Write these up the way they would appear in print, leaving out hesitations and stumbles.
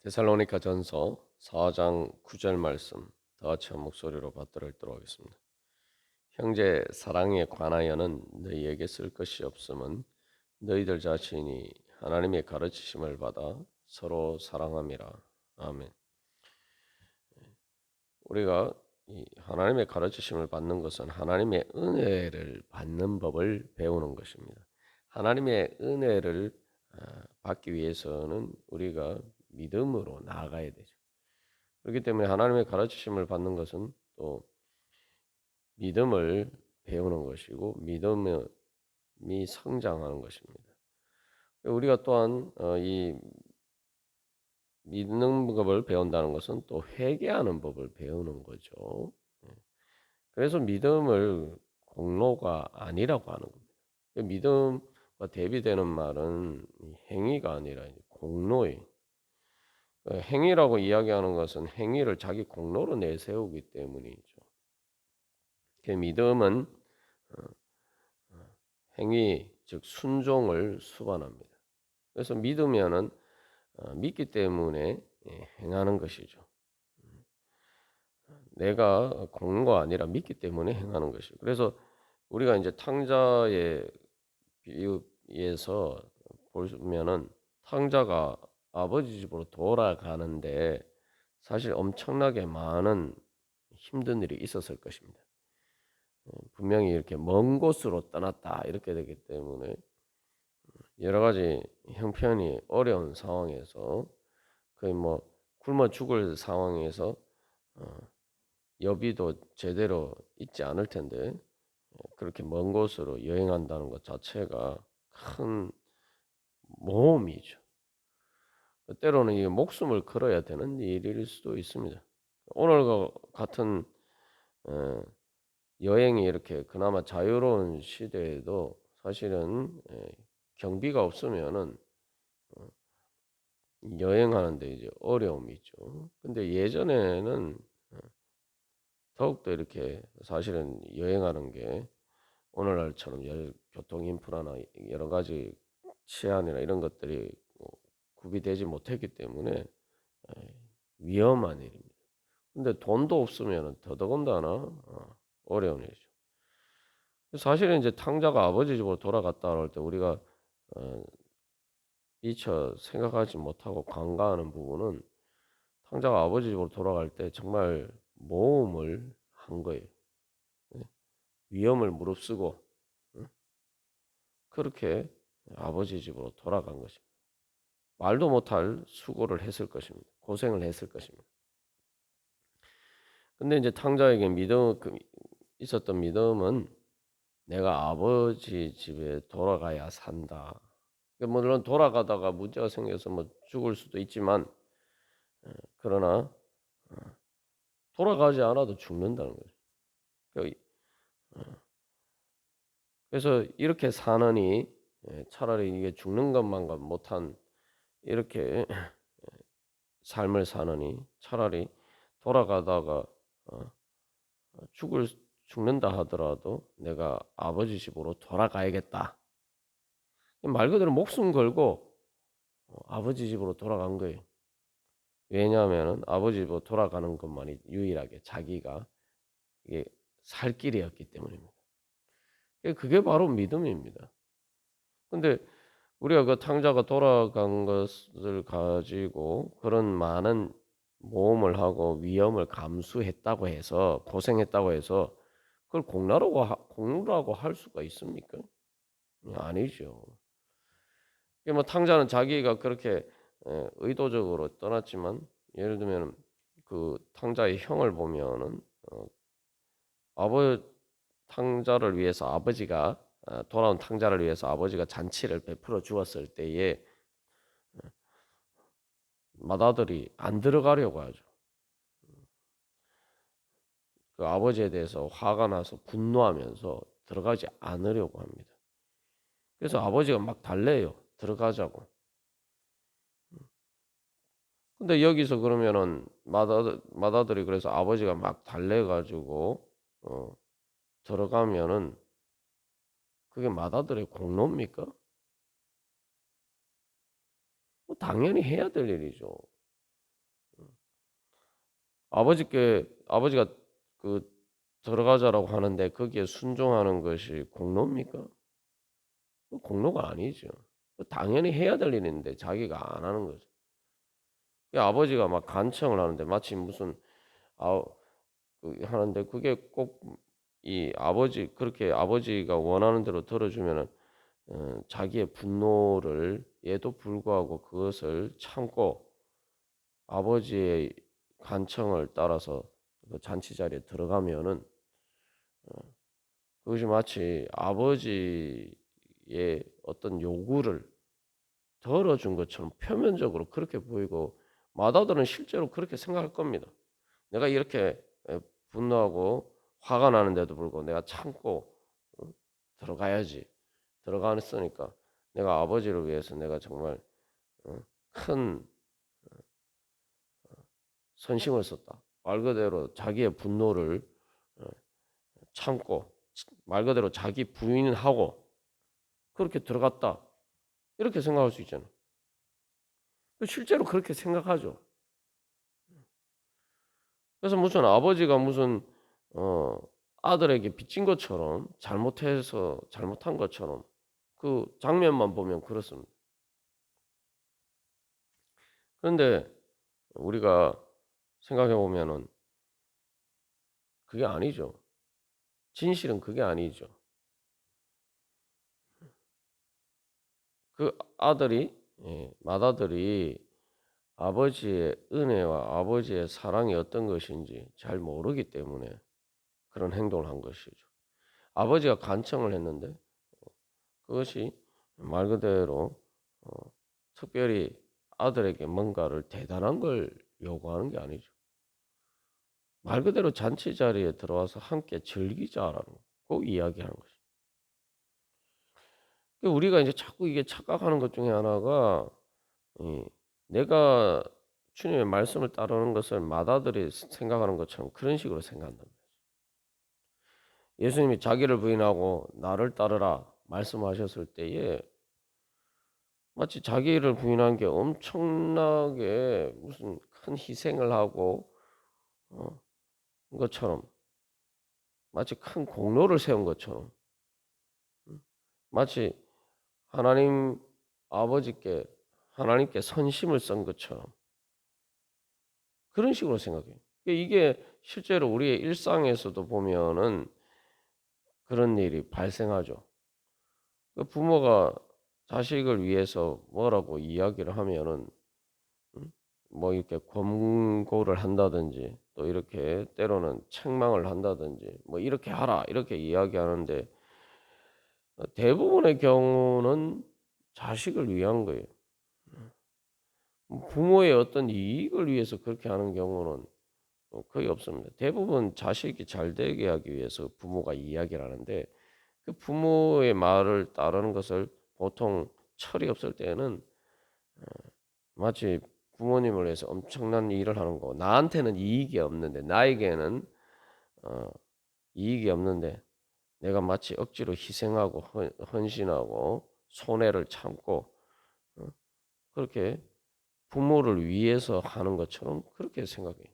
데살로니가전서 4장 9절 말씀 다 같이 한 목소리로 받들어 읽도록 하겠습니다. 형제 사랑에 관하여는 너희에게 쓸 것이 없음은 너희들 자신이 하나님의 가르치심을 받아 서로 사랑함이라. 아멘. 우리가 이 하나님의 가르치심을 받는 것은 하나님의 은혜를 받는 법을 배우는 것입니다. 하나님의 은혜를 받기 위해서는 우리가 믿음으로 나아가야 되죠. 그렇기 때문에 하나님의 가르치심을 받는 것은 또 믿음을 배우는 것이고 믿음이 성장하는 것입니다. 우리가 또한 이 믿는 법을 배운다는 것은 또 회개하는 법을 배우는 거죠. 그래서 믿음을 공로가 아니라고 하는 겁니다. 믿음과 대비되는 말은 행위가 아니라 공로예요. 행위라고 이야기하는 것은 행위를 자기 공로로 내세우기 때문이죠. 믿음은 행위, 즉 순종을 수반합니다. 그래서 믿으면은 믿기 때문에 행하는 것이죠. 내가 공로가 아니라 믿기 때문에 행하는 것이죠. 그래서 우리가 이제 탕자의 비유에서 보면은 탕자가 아버지 집으로 돌아가는데 사실 엄청나게 많은 힘든 일이 있었을 것입니다. 분명히 이렇게 먼 곳으로 떠났다 이렇게 되기 때문에 여러 가지 형편이 어려운 상황에서 거의 뭐 굶어 죽을 상황에서 어, 여비도 제대로 있지 않을 텐데 그렇게 먼 곳으로 여행한다는 것 자체가 큰 모험이죠. 때로는 이 목숨을 걸어야 되는 일일 수도 있습니다. 오늘과 같은 어, 여행이 이렇게 그나마 자유로운 시대에도 사실은 경비가 없으면은 여행하는데 이제 어려움이 있죠. 근데 예전에는 더욱더 이렇게 사실은 여행하는 게 오늘날처럼 교통 인프라나 여러 가지 치안이나 이런 것들이 구비되지 못했기 때문에 위험한 일입니다. 근데 돈도 없으면 더더군다나 어려운 일이죠. 사실은 이제 탕자가 아버지 집으로 돌아갔다 할 때 우리가 어, 미처 생각하지 못하고 간과하는 부분은 탕자가 아버지 집으로 돌아갈 때 정말 모험을 한 거예요. 예? 위험을 무릅쓰고 그렇게 아버지 집으로 돌아간 것입니다. 말도 못할 수고를 했을 것입니다. 고생을 했을 것입니다. 근데 이제 탕자에게 있었던 믿음은 내가 아버지 집에 돌아가야 산다. 물론 돌아가다가 문제가 생겨서 뭐 죽을 수도 있지만 그러나 돌아가지 않아도 죽는다는 거죠. 그래서 이렇게 사느니 차라리 이게 죽는 것만 못한 이렇게 삶을 사느니 차라리 돌아가다가 어, 죽는다 하더라도 내가 아버지 집으로 돌아가야겠다. 말 그대로 목숨 걸고 아버지 집으로 돌아간 거예요. 왜냐하면 아버지 집으로 돌아가는 것만이 유일하게 자기가 이게 살 길이었기 때문입니다. 그게 바로 믿음입니다. 근데 우리가 그 탕자가 돌아간 것을 가지고 그런 많은 모험을 하고 위험을 감수했다고 해서 고생했다고 해서 그걸 공로라고 할 수가 있습니까? 아니죠. 뭐 탕자는 자기가 그렇게 의도적으로 떠났지만 예를 들면 그 탕자의 형을 보면은 아버 탕자를 위해서 아버지가 돌아온 탕자를 위해서 아버지가 잔치를 베풀어 주었을 때에 맏아들이 안 들어가려고 하죠. 그 아버지에 대해서 화가 나서 분노하면서 들어가지 않으려고 합니다. 그래서 아버지가 막 달래요. 들어가자고. 근데 여기서 그러면은 맏아들이 그래서 아버지가 막 달래가지고 들어가면은 그게 맏아들의 공로입니까? 당연히 해야 될 일이죠. 아버지가 그 들어가자라고 하는데 거기에 순종하는 것이 공로입니까? 공로가 아니죠. 당연히 해야 될 일인데 자기가 안 하는 거죠. 아버지가 막 간청을 하는데 마치 무슨 아 하는데 그게 꼭 이 그렇게 아버지가 원하는 대로 들어주면은 자기의 분노를 에도 불구하고 그것을 참고 아버지의 간청을 따라서 그 잔치 자리에 들어가면은 그것이 마치 아버지의 어떤 요구를 덜어준 것처럼 표면적으로 그렇게 보이고 마다들은 실제로 그렇게 생각할 겁니다. 내가 이렇게 분노하고 화가 나는데도 불구하고 내가 참고 들어가야지. 들어갔으니까 내가 아버지를 위해서 내가 정말 큰 선심을 썼다. 말 그대로 자기의 분노를 어, 참고 말 그대로 자기 부인하고 그렇게 들어갔다. 이렇게 생각할 수 있잖아. 실제로 그렇게 생각하죠. 그래서 무슨 아버지가 무슨 어, 아들에게 빚진 것처럼 잘못해서 잘못한 것처럼 그 장면만 보면 그렇습니다. 그런데 우리가 생각해 보면은 그게 아니죠. 진실은 그게 아니죠. 그 아들이 맏아들이 아버지의 은혜와 아버지의 사랑이 어떤 것인지 잘 모르기 때문에 그런 행동을 한 것이죠. 아버지가 간청을 했는데 그것이 말 그대로 어, 특별히 아들에게 뭔가를 대단한 걸 요구하는 게 아니죠. 말 그대로 잔치 자리에 들어와서 함께 즐기자라는 꼭 이야기하는 것이죠. 우리가 이제 자꾸 이게 착각하는 것 중에 하나가 이 내가 주님의 말씀을 따르는 것을 맏아들이 생각하는 것처럼 그런 식으로 생각한다. 예수님이 자기를 부인하고 나를 따르라 말씀하셨을 때에 마치 자기를 부인한 게 엄청나게 무슨 큰 희생을 하고 어, 것처럼 마치 큰 공로를 세운 것처럼 마치 하나님 아버지께 하나님께 선심을 쓴 것처럼 그런 식으로 생각해요. 이게 실제로 우리의 일상에서도 보면은 그런 일이 발생하죠. 부모가 자식을 위해서 뭐라고 이야기를 하면은 뭐 이렇게 권고를 한다든지 또 이렇게 때로는 책망을 한다든지 뭐 이렇게 하라 이렇게 이야기하는데 대부분의 경우는 자식을 위한 거예요. 부모의 어떤 이익을 위해서 그렇게 하는 경우는 거의 없습니다. 대부분 자식이 잘 되게 하기 위해서 부모가 이야기를 하는데 그 부모의 말을 따르는 것을 보통 철이 없을 때는 마치 부모님을 위해서 엄청난 일을 하는 거고 나한테는 이익이 없는데 나에게는 어, 이익이 없는데 내가 마치 억지로 희생하고 헌신하고 손해를 참고 그렇게 부모를 위해서 하는 것처럼 그렇게 생각해요.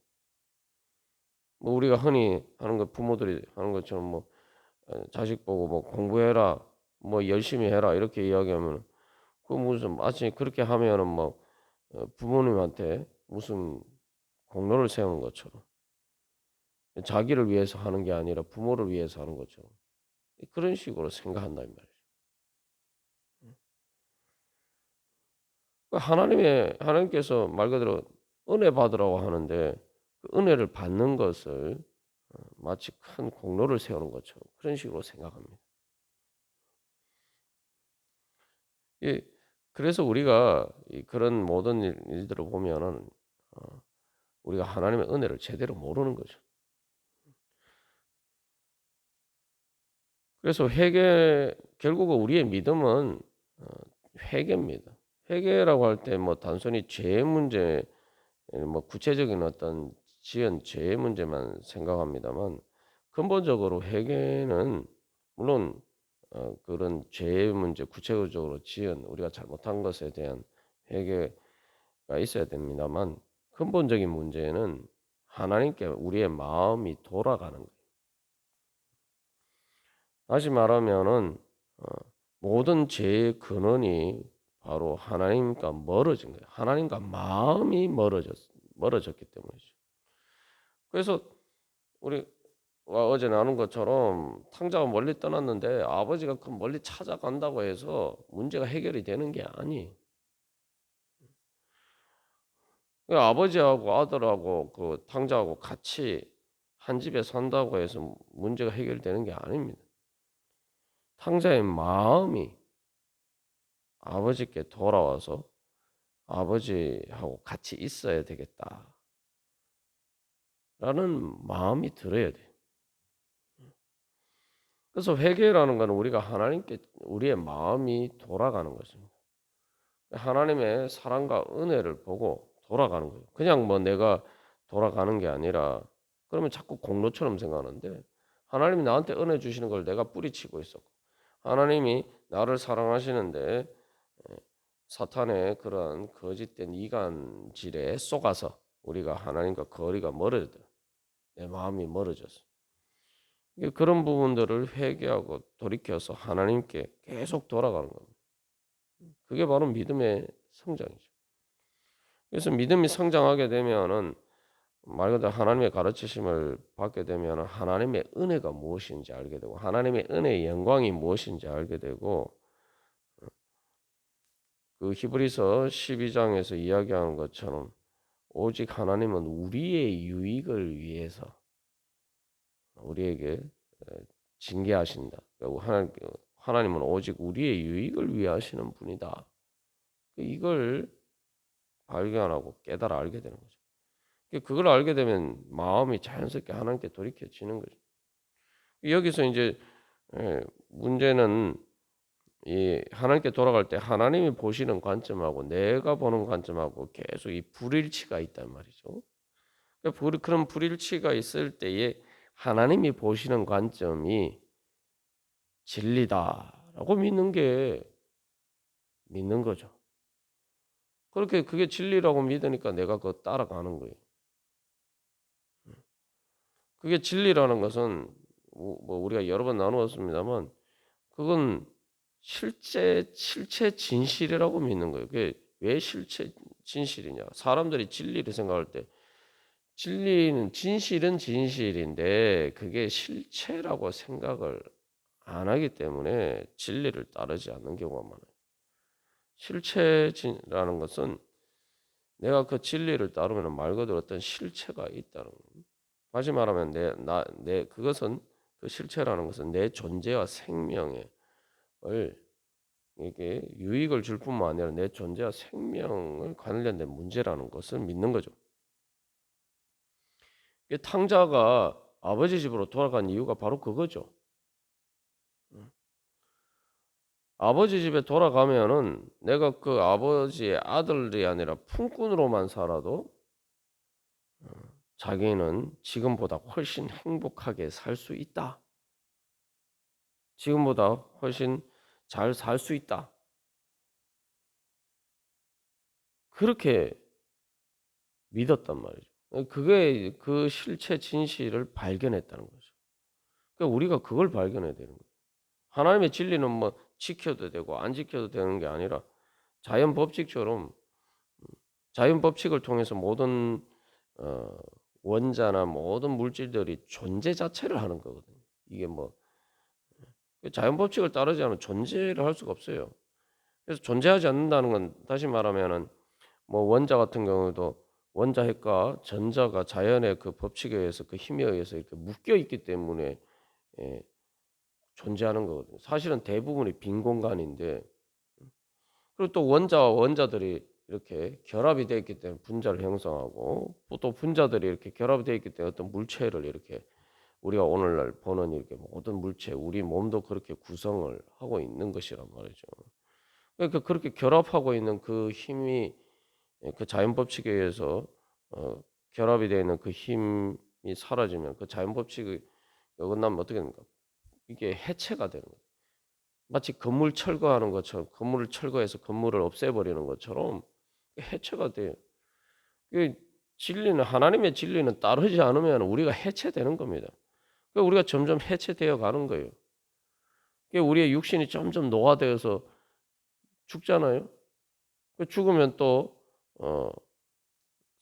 뭐 우리가 흔히 하는 것 부모들이 하는 것처럼 뭐 자식 보고 뭐 공부해라 뭐 열심히 해라 이렇게 이야기하면 그 무슨 마치 그렇게 하면은 뭐 부모님한테 무슨 공로를 세우는 것처럼 자기를 위해서 하는 게 아니라 부모를 위해서 하는 것처럼 그런 식으로 생각한다 이 말이죠. 하나님께서 말 그대로 은혜 받으라고 하는데 그 은혜를 받는 것을 마치 큰 공로를 세우는 것처럼 그런 식으로 생각합니다. 예, 그래서 우리가 그런 모든 일들을 보면은 우리가 하나님의 은혜를 제대로 모르는 거죠. 그래서 결국은 우리의 믿음은 회개입니다. 회개라고 할 때 뭐 단순히 죄의 문제, 뭐 구체적인 어떤 지은 죄의 문제만 생각합니다만 근본적으로 회개는 물론 그런 죄의 문제, 구체적으로 지은 우리가 잘못한 것에 대한 회개가 있어야 됩니다만 근본적인 문제는 하나님께 우리의 마음이 돌아가는 거예요. 다시 말하면은 모든 죄의 근원이 바로 하나님과 멀어진 거예요. 하나님과 마음이 멀어졌기 때문이죠. 그래서 우리가 어제 나눈 것처럼 탕자가 멀리 떠났는데 아버지가 그 멀리 찾아간다고 해서 문제가 해결이 되는 게 아니에요. 아버지하고 아들하고 그 탕자하고 같이 한 집에 산다고 해서 문제가 해결되는 게 아닙니다. 탕자의 마음이 아버지께 돌아와서 아버지하고 같이 있어야 되겠다라는 마음이 들어야 돼요. 그래서 회개라는 것은 우리가 하나님께 우리의 마음이 돌아가는 것입니다. 하나님의 사랑과 은혜를 보고 돌아가는 거예요. 그냥 뭐 내가 돌아가는 게 아니라 그러면 자꾸 공로처럼 생각하는데 하나님이 나한테 은혜 주시는 걸 내가 뿌리치고 있었고 하나님이 나를 사랑하시는데 사탄의 그런 거짓된 이간질에 속아서 우리가 하나님과 거리가 멀어져 내 마음이 멀어졌어. 그런 부분들을 회개하고 돌이켜서 하나님께 계속 돌아가는 겁니다. 그게 바로 믿음의 성장이죠. 그래서 믿음이 성장하게 되면은 말 그대로 하나님의 가르치심을 받게 되면 하나님의 은혜가 무엇인지 알게 되고 하나님의 은혜의 영광이 무엇인지 알게 되고 그 히브리서 12장에서 이야기하는 것처럼 오직 하나님은 우리의 유익을 위해서 우리에게 징계하신다. 하나님은 오직 우리의 유익을 위해 하시는 분이다. 이걸 발견하고 깨달아 알게 되는 거죠. 그걸 알게 되면 마음이 자연스럽게 하나님께 돌이켜지는 거죠. 여기서 이제 문제는 이 하나님께 돌아갈 때 하나님이 보시는 관점하고 내가 보는 관점하고 계속 이 불일치가 있단 말이죠. 그런 불일치가 있을 때에 하나님이 보시는 관점이 진리다라고 믿는 거죠. 그렇게 그게 진리라고 믿으니까 내가 그거 따라가는 거예요. 그게 진리라는 것은 뭐 우리가 여러 번 나누었습니다만 그건 실체 진실이라고 믿는 거예요. 그게 왜 실체 진실이냐? 사람들이 진리를 생각할 때 진실은 진실인데 그게 실체라고 생각을 안 하기 때문에 진리를 따르지 않는 경우가 많아요. 실체라는 것은 내가 그 진리를 따르면 말 그대로 어떤 실체가 있다는 거예요. 다시 말하면 그것은 그 실체라는 것은 내 존재와 생명을 이게 유익을 줄 뿐만 아니라 내 존재와 생명을 관련된 문제라는 것을 믿는 거죠. 탕자가 아버지 집으로 돌아간 이유가 바로 그거죠. 아버지 집에 돌아가면은 내가 그 아버지의 아들이 아니라 품꾼으로만 살아도 자기는 지금보다 훨씬 행복하게 살 수 있다. 지금보다 훨씬 잘 살 수 있다. 그렇게 믿었단 말이죠. 그게 그 실체 진실을 발견했다는 거죠. 그러니까 우리가 그걸 발견해야 되는 거예요. 하나님의 진리는 뭐 지켜도 되고 안 지켜도 되는 게 아니라 자연 법칙처럼 자연 법칙을 통해서 모든 어, 원자나 모든 물질들이 존재 자체를 하는 거거든요. 이게 뭐 자연 법칙을 따르지 않으면 존재를 할 수가 없어요. 그래서 존재하지 않는다는 건 다시 말하면은 뭐 원자 같은 경우도 원자핵과 전자가 자연의 그 법칙에 의해서 그 힘에 의해서 이렇게 묶여 있기 때문에 예, 존재하는 거거든요. 사실은 대부분이 빈 공간인데 그리고 또 원자와 원자들이 이렇게 결합이 되어 있기 때문에 분자를 형성하고 또 분자들이 이렇게 결합이 되어 있기 때문에 어떤 물체를 이렇게 우리가 오늘날 보는 이렇게 모든 물체, 우리 몸도 그렇게 구성을 하고 있는 것이란 말이죠. 그러니까 그렇게 결합하고 있는 그 힘이 그 자연 법칙에 의해서 결합이 되어 있는 그 힘이 사라지면 그 자연 법칙이 어긋나면 어떻게 됩니까? 이게 해체가 되는 거예요. 마치 건물 철거하는 것처럼 건물을 철거해서 건물을 없애버리는 것처럼 해체가 돼요. 진리는 하나님의 진리는 따르지 않으면 우리가 해체되는 겁니다. 그러니까 우리가 점점 해체되어 가는 거예요. 그러니까 우리의 육신이 점점 노화되어서 죽잖아요. 그 죽으면 또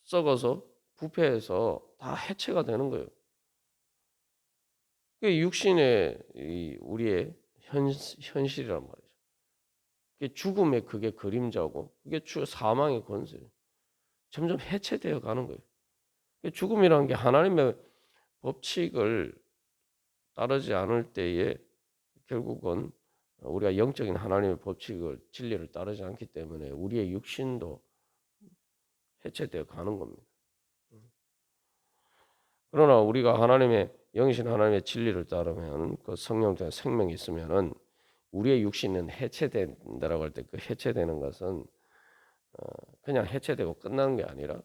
썩어서 부패해서 다 해체가 되는 거예요. 그게 육신의 우리의 현실이란 말이죠. 그게 죽음의 그게 그림자고 그게 사망의 권세예요. 점점 해체되어 가는 거예요. 죽음이라는 게 하나님의 법칙을 따르지 않을 때에 결국은 우리가 영적인 하나님의 법칙을 진리를 따르지 않기 때문에 우리의 육신도 해체되어 가는 겁니다. 그러나 우리가 하나님의 영이신 하나님의 진리를 따르면 그 성령 중에 생명이 있으면은 우리의 육신은 해체된다라고 할 때 그 해체되는 것은 그냥 해체되고 끝나는 게 아니라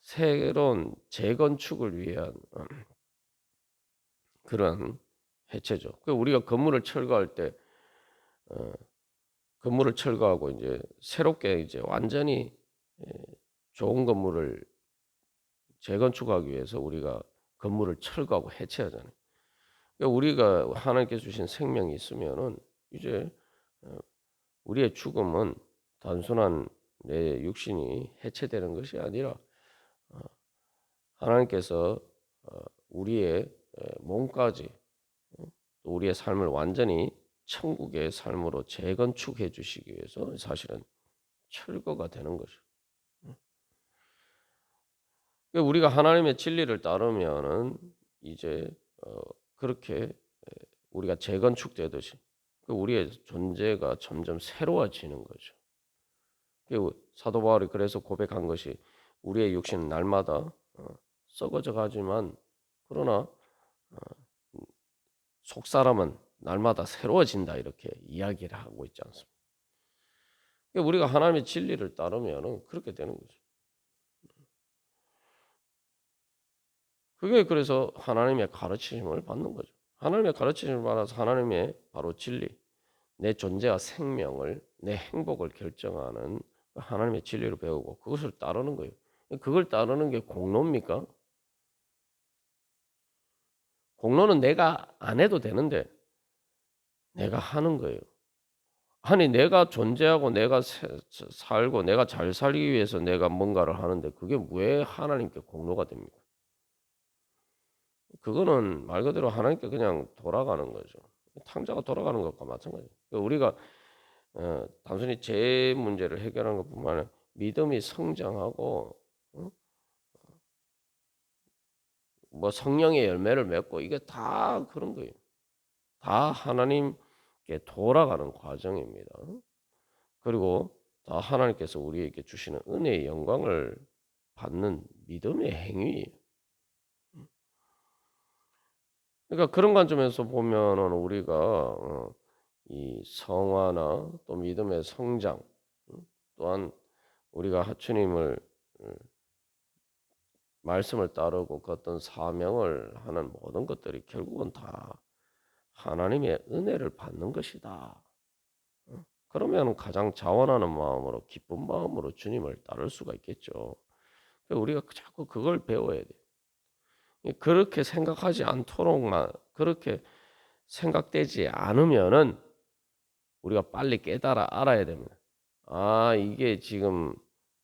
새로운 재건축을 위한 그런 해체죠. 그 우리가 건물을 철거할 때 건물을 철거하고 이제 새롭게 이제 완전히 좋은 건물을 재건축하기 위해서 우리가 건물을 철거하고 해체하잖아요. 그러니까 우리가 하나님께서 주신 생명이 있으면은 이제 우리의 죽음은 단순한 내 육신이 해체되는 것이 아니라 하나님께서 우리의 몸까지 또 우리의 삶을 완전히 천국의 삶으로 재건축해 주시기 위해서 사실은 철거가 되는 거죠. 그러니까 우리가 하나님의 진리를 따르면은 이제 그렇게 우리가 재건축되듯이 우리의 존재가 점점 새로워지는 거죠. 사도 바울이 그래서 고백한 것이 우리의 육신은 날마다 썩어져 가지만 그러나 속 사람은 날마다 새로워진다 이렇게 이야기를 하고 있지 않습니까? 우리가 하나님의 진리를 따르면은 그렇게 되는 거죠. 그게 그래서 하나님의 가르치심을 받는 거죠. 하나님의 가르치심을 받아서 하나님의 바로 진리, 내 존재와 생명을, 내 행복을 결정하는 하나님의 진리를 배우고 그것을 따르는 거예요. 그걸 따르는 게 공로입니까? 공로는 내가 안 해도 되는데 내가 하는 거예요. 아니 내가 존재하고 내가 살고 내가 잘 살기 위해서 내가 뭔가를 하는데 그게 왜 하나님께 공로가 됩니까? 그거는 말 그대로 하나님께 그냥 돌아가는 거죠. 탕자가 돌아가는 것과 마찬가지예요. 우리가 단순히 죄 문제를 해결하는 것뿐만 아니라 믿음이 성장하고 뭐 성령의 열매를 맺고 이게 다 그런 거예요. 다 하나님께 돌아가는 과정입니다. 그리고 다 하나님께서 우리에게 주시는 은혜의 영광을 받는 믿음의 행위예요. 그러니까 그런 관점에서 보면은 우리가 이 성화나 또 믿음의 성장 또한 우리가 주님을 말씀을 따르고 그 어떤 사명을 하는 모든 것들이 결국은 다 하나님의 은혜를 받는 것이다. 그러면 가장 자원하는 마음으로 기쁜 마음으로 주님을 따를 수가 있겠죠. 우리가 자꾸 그걸 배워야 돼요. 그렇게 생각하지 않도록만 그렇게 생각되지 않으면은 우리가 빨리 깨달아 알아야 됩니다. 아, 이게 지금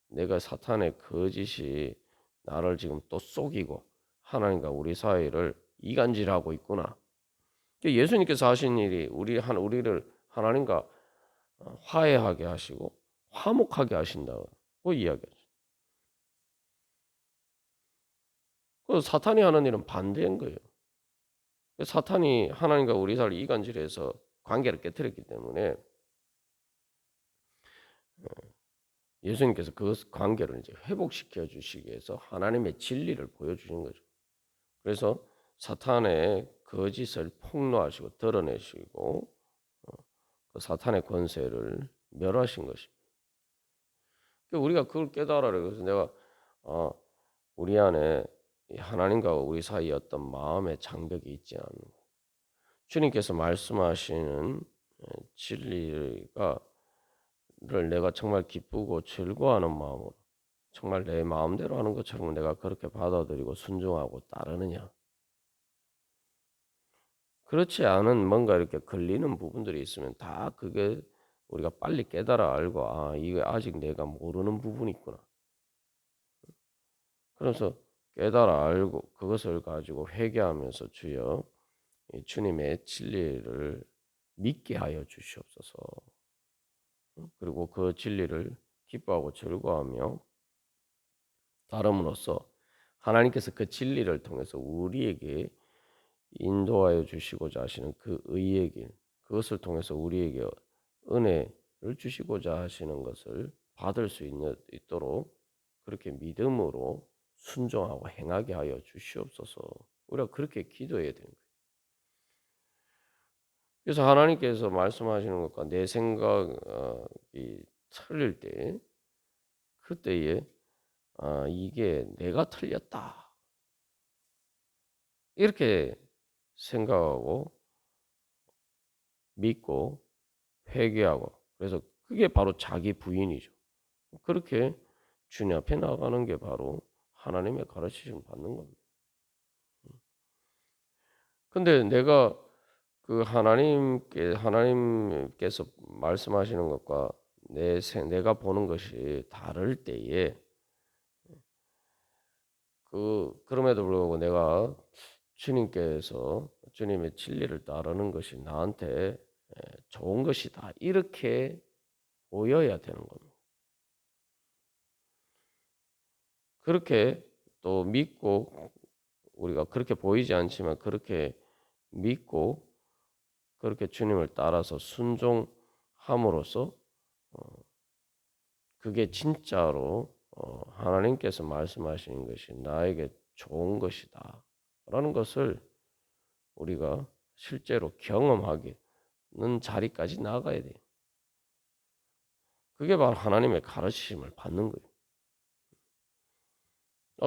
내가 사탄의 거짓이 나를 지금 또 속이고 하나님과 우리 사이를 이간질하고 있구나. 예수님께서 하신 일이 우리를 하나님과 화해하게 하시고 화목하게 하신다고 이야기하죠. 그 사탄이 하는 일은 반대인 거예요. 사탄이 하나님과 우리 사이를 이간질해서 관계를 깨뜨렸기 때문에 예수님께서 그 관계를 이제 회복시켜 주시기 위해서 하나님의 진리를 보여주신 거죠. 그래서 사탄의 거짓을 폭로하시고 드러내시고 그 사탄의 권세를 멸하신 것입니다. 우리가 그걸 깨달아야 그래서 내가 우리 안에 하나님과 우리 사이에 어떤 마음의 장벽이 있지 않는 것. 주님께서 말씀하시는 진리가 를 내가 정말 기쁘고 즐거워하는 마음으로 정말 내 마음대로 하는 것처럼 내가 그렇게 받아들이고 순종하고 따르느냐? 그렇지 않은 뭔가 이렇게 걸리는 부분들이 있으면 다 그게 우리가 빨리 깨달아 알고 이게 아직 내가 모르는 부분이 있구나. 그래서 깨달아 알고 그것을 가지고 회개하면서 주여 이 주님의 진리를 믿게 하여 주시옵소서. 그리고 그 진리를 기뻐하고 즐거워하며 따름으로써 하나님께서 그 진리를 통해서 우리에게 인도하여 주시고자 하시는 그 의의 길, 그것을 통해서 우리에게 은혜를 주시고자 하시는 것을 받을 수 있도록 그렇게 믿음으로 순종하고 행하게 하여 주시옵소서. 우리가 그렇게 기도해야 되는 거예요. 그래서 하나님께서 말씀하시는 것과 내 생각이 틀릴 때, 그때에 이게 내가 틀렸다 이렇게 생각하고 믿고 회개하고, 그래서 그게 바로 자기 부인이죠. 그렇게 주님 앞에 나가는 게 바로 하나님의 가르치심 받는 겁니다. 근데 내가 그 하나님께서 말씀하시는 것과 내가 보는 것이 다를 때에 그럼에도 불구하고 내가 주님께서 주님의 진리를 따르는 것이 나한테 좋은 것이다 이렇게 보여야 되는 겁니다. 그렇게 또 믿고 우리가 그렇게 보이지 않지만 그렇게 믿고 그렇게 주님을 따라서 순종함으로써 그게 진짜로 하나님께서 말씀하시는 것이 나에게 좋은 것이다 라는 것을 우리가 실제로 경험하는 자리까지 나가야 돼요. 그게 바로 하나님의 가르치심을 받는 거예요.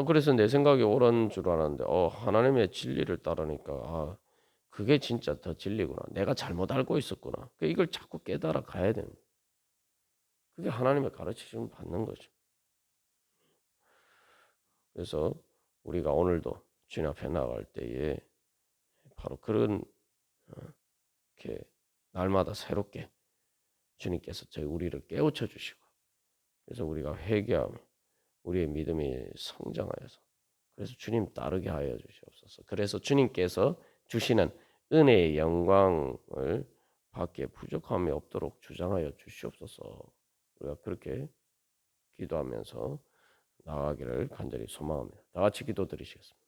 그래서 내 생각이 옳은 줄 알았는데 하나님의 진리를 따르니까 그게 진짜 더 진리구나. 내가 잘못 알고 있었구나. 이걸 자꾸 깨달아 가야 되는 거예요. 그게 하나님의 가르치심을 받는 거죠. 그래서 우리가 오늘도 주님 앞에 나갈 때에 바로 그런 이렇게 날마다 새롭게 주님께서 우리를 깨우쳐 주시고, 그래서 우리가 회개하며 우리의 믿음이 성장하여서 그래서 주님 따르게 하여 주시옵소서. 그래서 주님께서 주시는 은혜의 영광을 받기에 부족함이 없도록 주장하여 주시옵소서. 우리가 그렇게 기도하면서 나아가기를 간절히 소망합니다. 다 같이 기도드리시겠습니다.